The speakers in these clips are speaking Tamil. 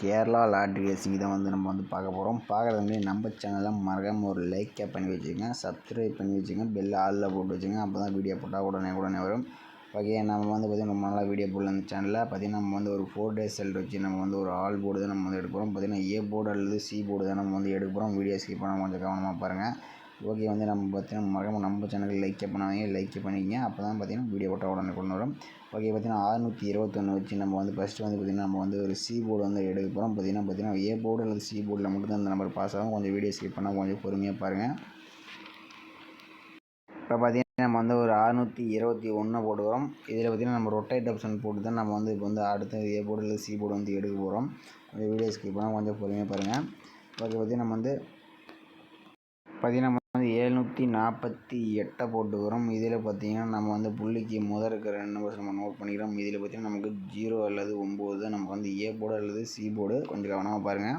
கேரளா லாட்ரி ரேசிங் தான் நம்ம பார்க்க போகிறோம். பார்க்குறது முன்னாடி நம்ம சேனலை மறக்காமல் ஒரு லைக்கை பண்ணி வச்சுக்கோங்க, சப்ஸ்கிரைப் பண்ணி வச்சுக்கோங்க, பெல் ஆலில் போட்டு வச்சுங்க. அப்போ தான் வீடியோ போட்டால் உடனே வரும். ஓகே, நம்ம பார்த்திங்கன்னா ரொம்ப நாளாக வீடியோ போடல. அந்த சேனலில் பார்த்திங்கன்னா நம்ம ஒரு 4 days செல்ட் வச்சு நம்ம ஒரு ஆல் போர்டு தான் நம்ம எடுக்க போகிறோம். பார்த்திங்கன்னா ஏ போர்டு அல்லது சி போர்டு தான் நம்ம எடுக்க போகிறோம். வீடியோ ஸ்கிப் பண்ணால் கொஞ்சம் கவனமாக பாருங்கள். ஓகே, நம்ம பார்த்திங்கன்னா மறக்காமல் நம்ம சேனலுக்கு லைக்கை பண்ணாதீங்க, லைக் பண்ணிக்கங்க. அப்போ தான் பார்த்திங்கன்னா வீடியோ போட்டால் உடனே வரும். ஓகே, பார்த்திங்கன்னா 621 வச்சு நம்ம ஃபஸ்ட்டு பார்த்திங்கன்னா நம்ம ஒரு சி போர்டு எடுக்க போகிறோம். பார்த்திங்கன்னா ஏ போர்டு அல்லது சி போர்டில் மட்டும்தான் இந்த நம்பர் பாஸ் ஆகும். கொஞ்சம் வீடியோ ஸ்கிப் பண்ணால் கொஞ்சம் பொறுமையாக பாருங்கள். இப்போ பார்த்திங்கன்னா நம்ம ஒரு 621 போடுவோம். இதில் பார்த்திங்கன்னா நம்ம ரொட்டேட் ஆப்ஷன் போட்டு தான் நம்ம இப்போ அடுத்த ஏ போர்டு அல்லது சி போர்டு எடுக்க போகிறோம். கொஞ்சம் வீடியோ ஸ்கிப் பண்ணால் கொஞ்சம் பொறுமையாக பாருங்கள். ஓகே, பார்த்திங்கன்னா நம்ம 748 போட்டுக்கிறோம். இதில் பார்த்திங்கன்னா நம்ம புள்ளிக்கு முதல் இருக்கிற 2 நம்பர்ஸ் நம்ம நோட் பண்ணிக்கிறோம். இதில் பார்த்திங்கன்னா நமக்கு 0 அல்லது 9 தான் நமக்கு ஏ போர்டு அல்லது சி போர்டு. கொஞ்சம் கவனமாக பாருங்கள்.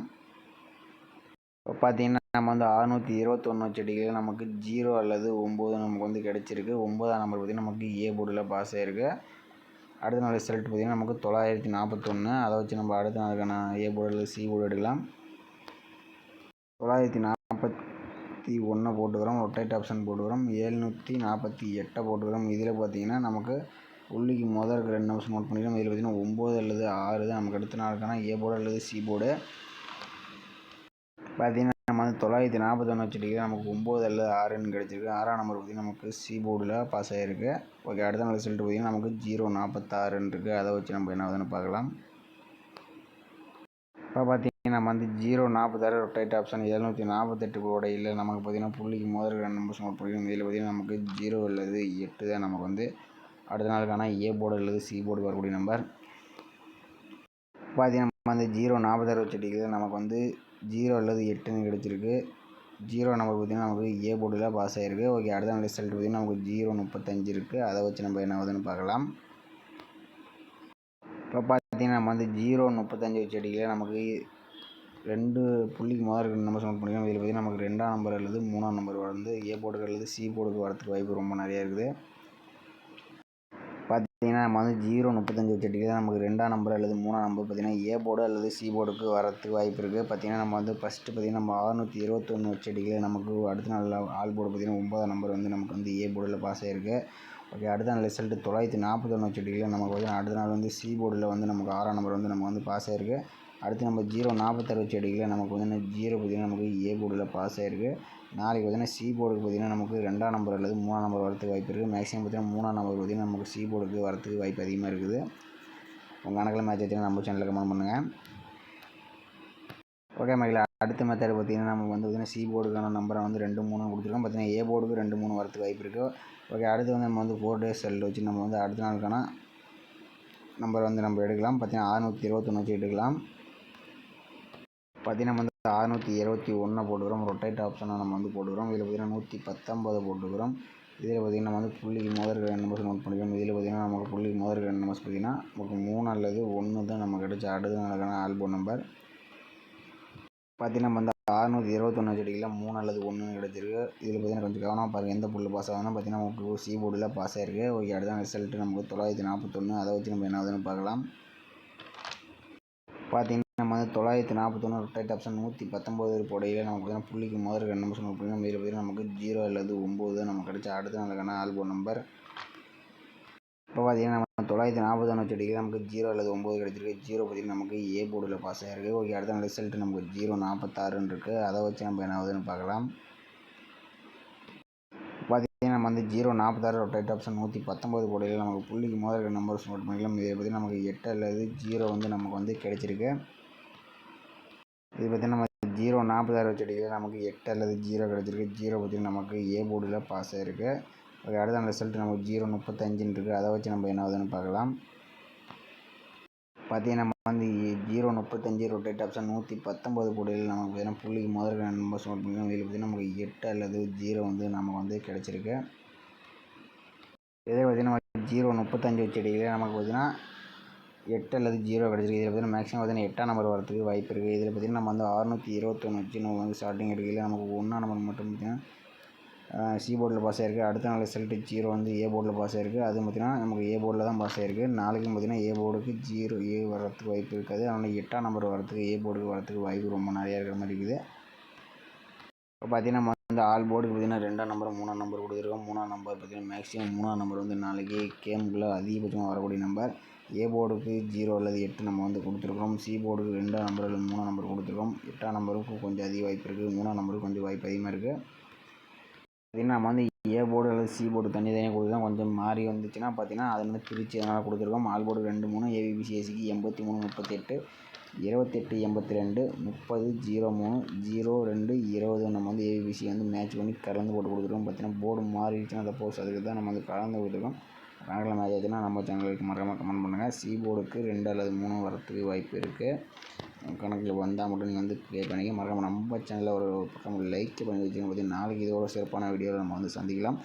இப்போ பார்த்திங்கன்னா நம்ம 621 வச்சடிக்கையில் நமக்கு 0 அல்லது 9 நமக்கு கிடச்சிருக்கு. 9ஆம் நம்பர் பார்த்திங்கன்னா நமக்கு ஏ போர்டில் பாஸ் ஆகிருக்கு. அடுத்த நாள் ரிசல்ட் பார்த்திங்கன்னா நமக்கு 941. அதை வச்சு நம்ம அடுத்த நாளுக்கான ஏ போர்டு அல்லது சி போர்டு எடுக்கலாம். 941 போட்டுக்கிறோம். ரொட்டேட் ஆப்ஷன் போட்டுக்கிறோம். 748 போட்டுக்கிறோம். இதில் பார்த்திங்கன்னா நமக்கு புள்ளிக்கு முதல் இருக்கிற 2 நம்பர்ஸ் நோட் பண்ணிக்கிறோம். இதில் பார்த்திங்கன்னா 9 அல்லது 6 தான் நமக்கு அடுத்த நாளுக்கான ஏ போர்டு அல்லது சி போர்டு. பார்த்திங்கன்னா நம்ம 941 வச்சுட்டு நமக்கு 9 அல்லது 6ன்னு கிடச்சிருக்கு. 6ஆம் நம்பர் பார்த்திங்கன்னா நமக்கு சி போர்டில் பாஸ் ஆகிருக்கு. ஓகே, அடுத்த நாள் ரிசல்ட் பார்த்திங்கன்னா நமக்கு 046ன்னு இருக்குது. அதை வச்சு நம்ம என்ன ஆகுதுன்னு பார்க்கலாம். இப்போ பார்த்திங்கன்னா நம்ம 046 ரொட்டேட் ஆப்ஷன் 748 போடையில் நமக்கு பார்த்திங்கன்னா புள்ளிக்கு முதல் 2 நம்பர்ஸ் நோட் பண்ணிக்கிறோம். இதில் பார்த்திங்கன்னா நமக்கு 0 அல்லது 8 தான் நமக்கு அடுத்த நாளுக்கான ஏ போர்டு அல்லது சி போர்டு வரக்கூடிய நம்பர். பார்த்திங்கன்னா நம்ம 046 வச்சுட்டிக்கு நமக்கு 0 அல்லது 8ன்னு கிடச்சிருக்கு. 0 நம்பர் பார்த்திங்கன்னா நமக்கு ஏ போர்டில் பாஸ் ஆகிருக்கு. ஓகே, அடுத்த நாள் ரிசல்ட் பார்த்திங்கன்னா நமக்கு 035 இருக்குது. அதை வச்சு நம்ம என்ன ஆகுதுன்னு பார்க்கலாம். இப்போ பார்த்திங்கன்னா நம்ம 035 வச்சடிக்கையில் நமக்கு 2 புள்ளிக்கு முதல் 2 நம்பர்ஸ் நோட் பண்ணிக்கிறோம். இதில் பார்த்திங்கன்னா நமக்கு 2ஆம் நம்பர் அல்லது 3ஆம் நம்பர் ஏ போர்டுக்கு அல்லது சி போர்டுக்கு வரதுக்கு வாய்ப்பு ரொம்ப நிறையா இருக்குது. பார்த்திங்கன்னா நம்ம 035 வச்சுட்டிங்கன்னா நமக்கு 2ஆம் நம்பர் அல்லது 3ஆம் நம்பர் பார்த்திங்கன்னா ஏ போர்டு அல்லது சி போர்டுக்கு வரதுக்கு வாய்ப்பு இருக்குது. பார்த்திங்கன்னா நம்ம ஃபஸ்ட்டு பார்த்திங்கன்னா நம்ம 621 வச்சுட்டிக்கையில் நமக்கு அடுத்த நாள் ஆல் போர்டு பார்த்திங்கன்னா 9ஆம் நம்பர் நமக்கு ஏ போர்டில் பாஸ் ஆகிருக்கு. ஓகே, அடுத்த நாள் ரிசல்ட் 941 வச்சுட்டிக்கையில் நமக்கு அடுத்த நாள் சி போர்டில் நமக்கு 6ஆம் நம்பர் நமக்கு பாஸ் ஆகிருக்கு. அடுத்து நம்ம 046 வச்சுட்டிக்கையில் நமக்கு 0 பார்த்திங்கன்னா நமக்கு ஏ போர்டில் பாஸ் ஆகிருக்கு. நாளைக்கு பார்த்திங்கன்னா சி போர்டுக்கு பார்த்திங்கன்னா நமக்கு 2ஆம் நம்பர் அல்லது 3ஆம் நம்பர் வரதுக்கு வாய்ப்பு இருக்குது. மேக்ஸிமம் பார்த்திங்கன்னா 3ஆம் நம்பர் பார்த்திங்கன்னா நமக்கு சி போர்டுக்கு வரதுக்கு வாய்ப்பு அதிகமாக இருக்குது. உங்கள் கணக்கில் மேட்ச் வச்சுன்னா நம்ம சேனலில் கமெண்ட் பண்ணுங்கள். ஓகே மகளே, அடுத்த மெத்தட் பார்த்திங்கன்னா நம்ம பார்த்திங்கன்னா சி போர்டுக்கான நம்பரை 2, 3 கொடுத்துருக்கோம். பார்த்திங்கன்னா ஏ போர்டுக்கு 2, 3 வரதுக்கு வாய்ப்பு இருக்குது. ஓகே, அடுத்து நம்ம 4 days செல் வச்சு நம்ம அடுத்த நாளுக்கான நம்பர் நம்ம எடுக்கலாம். பார்த்திங்கன்னா 621 வச்சு எடுக்கலாம். பார்த்திங்கன்னா நம்ம 621 போட்டுக்கிறோம். ரொட்டேட் ஆப்ஷனை நம்ம போட்டுக்கிறோம். இதில் பார்த்திங்கன்னா 119 போட்டுக்கிறோம். இதில் பார்த்திங்கன்னா நம்ம புள்ளிக்கு முதல் 2 நம்பர்ஸ் நோட் பண்ணிக்கிறோம். இதில் பார்த்திங்கன்னா நமக்கு புள்ளிக்கு முதல் 2 நம்பர்ஸ் பார்த்திங்கன்னா நமக்கு 3 அல்லது 1 தான் நமக்கு கிடச்ச அடுத்த நாளுக்கான ஆல்பம் நம்பர். பார்த்திங்கன்னா நம்ம 621 வச்சுட்டியில் 3 அல்லது 1 கிடச்சிருக்கு. இதில் பார்த்திங்கன்னா கொஞ்சம் கவனமாக பாருங்கள். எந்த புள்ளில் பாஸ் ஆகுதுன்னா பார்த்திங்கன்னா நமக்கு சி போர்டில் பாஸ் ஆகிருக்கு. ஓகே, அடுத்த ரிசல்ட்டு நமக்கு 941. அதை வச்சு நம்ம என்ன ஆகுதுன்னு பார்க்கலாம். பார்த்திங்கன்னா நம்ம 941 ரொட்டேட் ஆப்ஷன் 119 போடையில் நமக்கு பார்த்திங்கன்னா புள்ளிக்கு முதல் 2 நம்பர்ஸ் நோட் பண்ணிக்கிறோம். இதில் பார்த்திங்கன்னா நமக்கு 0 அல்லது 9 தான் நமக்கு கிடச்ச அடுத்த நாளுக்கான ஆல்பம் நம்பர். இப்போ பார்த்திங்கன்னா நம்ம 941 வச்சுட்டிக்கு நமக்கு 0 அல்லது 9 கிடச்சிருக்கு. 0 பார்த்திங்கன்னா நமக்கு ஏ போர்டில் பாஸ் ஆகிருக்கு. ஓகே, அடுத்த ரிசல்ட்டு நமக்கு 046ன்னு இருக்குது. அதை வச்சு நம்ம என்ன ஆகுதுன்னு பார்க்கலாம். பார்த்திங்கன்னா நம்ம 046 ரொட்டேட் ஆப்ஷன் 119 போடையில் நமக்கு புள்ளிக்கு முதல் 2 நம்பர்ஸ் நோட் பண்ணிக்கலாம். இதில் பார்த்திங்கன்னா நமக்கு 8 அல்லது 0 நமக்கு கிடச்சிருக்கு. இது பார்த்திங்கன்னா நம்ம 046 வச்சுட்டியில் நமக்கு 8 அல்லது 0 கிடச்சிருக்கு. 0 பார்த்திங்கன்னா நமக்கு ஏ போர்டில் பாஸ் ஆகிருக்கு. ஓகே, அடுத்த ரிசல்ட் நமக்கு 035ன்னு இருக்குது. அதை வச்சு நம்ம என்ன ஆகுதுன்னு பார்க்கலாம். பார்த்திங்கன்னா நம்ம 035 ரொட்டேட் ஆப்ஷன் 119 போடையில் நமக்கு பார்த்திங்கன்னா புள்ளிக்கு முதல் 2 நம்பர்ஸ் நோட் பண்ணிக்கலாம். இதில் பார்த்திங்கன்னா நமக்கு 8 அல்லது 0 நமக்கு கிடச்சிருக்கு. இதே பார்த்திங்கன்னா நம்ம 035 வச்சுட்டியில் நமக்கு பார்த்திங்கன்னா 8 அல்லது 0 கிடச்சிருக்கு. இதில் பார்த்திங்கன்னா மேக்ஸிமம் பார்த்திங்கன்னா 8ஆம் நம்பர் வரதுக்கு வாய்ப்பு இருக்குது. இதில் பார்த்திங்கன்னா நம்ம 621 வச்சு நம்ம ஸ்டார்டிங் எடுக்கையில் நமக்கு 1ஆம் நம்பர் மட்டும் பார்த்திங்கன்னா சி போர்டில் பாஸ் ஆகிருக்கு. அடுத்த நாள் ரிசல்ட்டு 0 வந்து ஏ போர்டில் பாஸ் ஆகிருக்கு. அதுவும் பார்த்திங்கன்னா நமக்கு ஏ போர்டில் தான் பாஸ் ஆகிருக்கு. நாளைக்கும் பார்த்திங்கன்னா ஏ போர்டுக்கு 0 ஏ வரத்துக்கு வாய்ப்பு இருக்காது. அதனால் 8ஆம் நம்பர் வரத்துக்கு ஏ போர்டுக்கு வரத்துக்கு வாய்ப்பு ரொம்ப நிறையா இருக்கிற மாதிரி இருக்குது. இப்போ பார்த்திங்கன்னா நம்ம வந்து ஆல் போர்டுக்கு பார்த்திங்கன்னா 2ஆம் நம்பர் 3ஆம் நம்பர் கொடுத்துருக்கோம். 3ஆம் நம்பர் பார்த்திங்கன்னா மேக்ஸிமம் 3ஆம் நம்பர் வந்து நாளைக்கு கேமுக்குள்ளே அதிகபட்சமாக வரக்கூடிய நம்பர். ஏ போர்டுக்கு 0 அல்லது 8 நம்ம வந்து கொடுத்துருக்கோம். சி போர்டுக்கு 2ஆம் நம்பர் அல்லது 3ஆம் நம்பர் கொடுத்துருக்கோம். 8ஆம் நம்பருக்கு கொஞ்சம் அதிக வாய்ப்பு இருக்குது. 3ஆம் நம்பருக்கு கொஞ்சம் வாய்ப்பு அதிகமாக இருக்குது. பார்த்திங்கன்னா நம்ம வந்து ஏ போர்டு அல்லது சி போர்டு தனியாக கொடுத்துதான் கொஞ்சம் மாறி வந்துச்சுன்னா பார்த்திங்கன்னா அது வந்து பிரித்து அதனால் கொடுத்துருக்கோம். ஆல் போர்டு 2 3 ஏபிபிசிஎஸ்சிக்கு 83 38 28 82 30 03 02 20 நம்ம வந்து ஏபிபிசி வந்து மேட்ச் பண்ணி கலந்து போட்டு கொடுத்துருக்கோம். பார்த்திங்கன்னா போர்டு மாறிடுச்சுன்னா சப்போஸ் அதுக்கு தான் நம்ம வந்து கலந்து கொடுத்துருக்கோம். கணக்கில் மேட்ச் ஆச்சுன்னா நம்ம சேனலுக்கு மறக்காமல் கமெண்ட் பண்ணுங்கள். சி போர்டுக்கு 2 அல்லது 3 வரத்துக்கு வாய்ப்பு இருக்குது. கணக்கில் வந்தால் மட்டும் நீங்கள் வந்து ப்ளே பண்ணிக்க மறக்காமல் நம்ம சேனலில் ஒரு பக்கம் லைக் பண்ணி வச்சுக்கோங்க. பார்த்திங்கன்னா நாளைக்கு இதோட சிறப்பான வீடியோவில் நம்ம வந்து சந்திக்கலாம்.